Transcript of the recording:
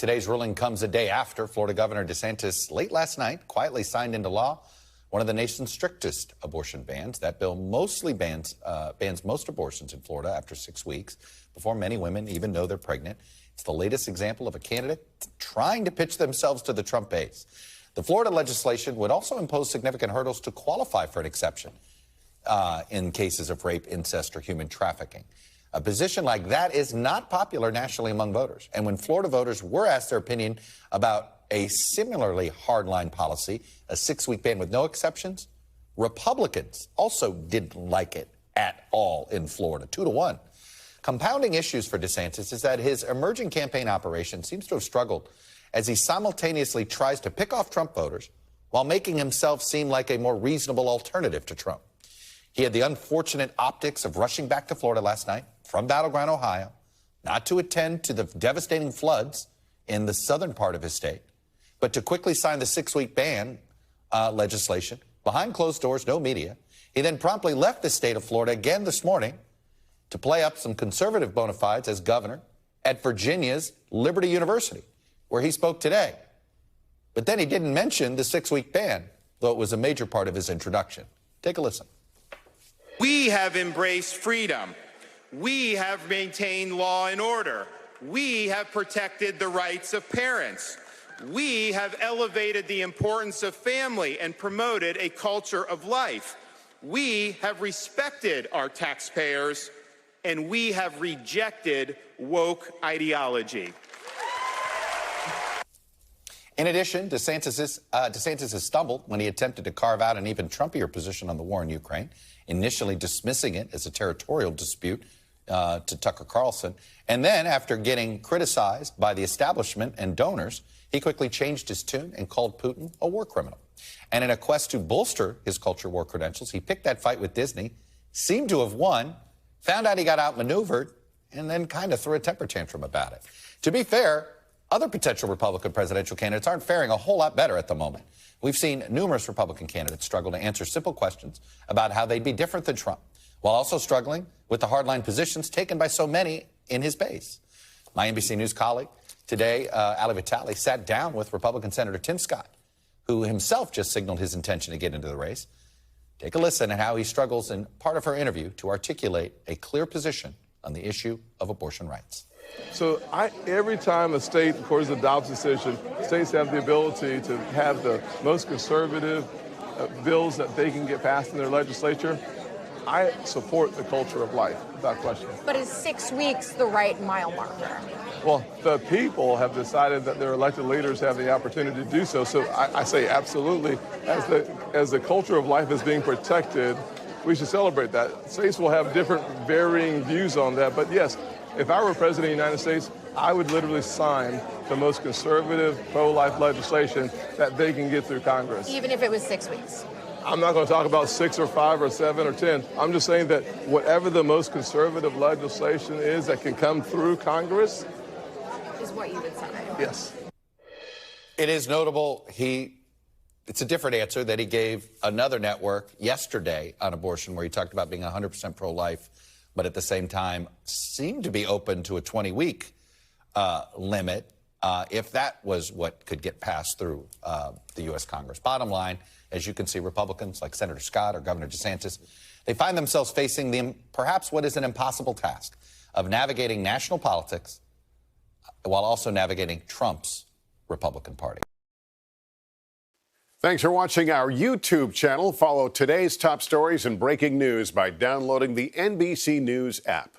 Today's ruling comes a day after Florida Governor DeSantis late last night quietly signed into law one of the nation's strictest abortion bans. That bill mostly bans most abortions in Florida after 6 weeks before many women even know they're pregnant. It's the latest example of a candidate trying to pitch themselves to the Trump base. The Florida legislation would also impose significant hurdles to qualify for an exception in cases of rape, incest, or human trafficking. A position like that is not popular nationally among voters. And when Florida voters were asked their opinion about a similarly hardline policy, a 6-week ban with no exceptions, Republicans also didn't like it at all in Florida, 2-1. Compounding issues for DeSantis is that his emerging campaign operation seems to have struggled as he simultaneously tries to pick off Trump voters while making himself seem like a more reasonable alternative to Trump. He had the unfortunate optics of rushing back to Florida last night from Battleground, Ohio, not to attend to the devastating floods in the southern part of his state, but to quickly sign the 6-week ban legislation behind closed doors, no media. He then promptly left the state of Florida again this morning to play up some conservative bona fides as governor at Virginia's Liberty University, where he spoke today. But then he didn't mention the 6-week ban, though it was a major part of his introduction. Take a listen. We have embraced freedom. We have maintained law and order. We have protected the rights of parents. We have elevated the importance of family and promoted a culture of life. We have respected our taxpayers, and we have rejected woke ideology. In addition, DeSantis has stumbled when he attempted to carve out an even Trumpier position on the war in Ukraine, initially dismissing it as a territorial dispute to Tucker Carlson. And then, after getting criticized by the establishment and donors, he quickly changed his tune and called Putin a war criminal. And in a quest to bolster his culture war credentials, he picked that fight with Disney, seemed to have won, found out he got outmaneuvered, and then kind of threw a temper tantrum about it. To be fair, other potential Republican presidential candidates aren't faring a whole lot better at the moment. We've seen numerous Republican candidates struggle to answer simple questions about how they'd be different than Trump, while also struggling with the hardline positions taken by so many in his base. My NBC News colleague today, Ali Vitale, sat down with Republican Senator Tim Scott, who himself just signaled his intention to get into the race. Take a listen at how he struggles in part of her interview to articulate a clear position on the issue of abortion rights. So every time a state, of course, adopts a decision, states have the ability to have the most conservative bills that they can get passed in their legislature. I support the culture of life, without question. But is 6 weeks the right mile marker? Well, the people have decided that their elected leaders have the opportunity to do so. So I say absolutely. As the culture of life is being protected, we should celebrate that. States will have different varying views on that. But yes, if I were president of the United States, I would literally sign the most conservative pro-life legislation that they can get through Congress. Even if it was 6 weeks? I'm not going to talk about 6 or 5 or 7 or 10. I'm just saying that whatever the most conservative legislation is that can come through Congress is what you would sign. Yes. It is notable it's a different answer that he gave another network yesterday on abortion, where he talked about being 100% pro-life, but at the same time seemed to be open to a 20-week limit if that was what could get passed through the U.S. Congress. Bottom line, as you can see, Republicans like Senator Scott or Governor DeSantis, they find themselves facing perhaps what is an impossible task of navigating national politics while also navigating Trump's Republican Party. Thanks for watching our YouTube channel. Follow today's top stories and breaking news by downloading the NBC News app.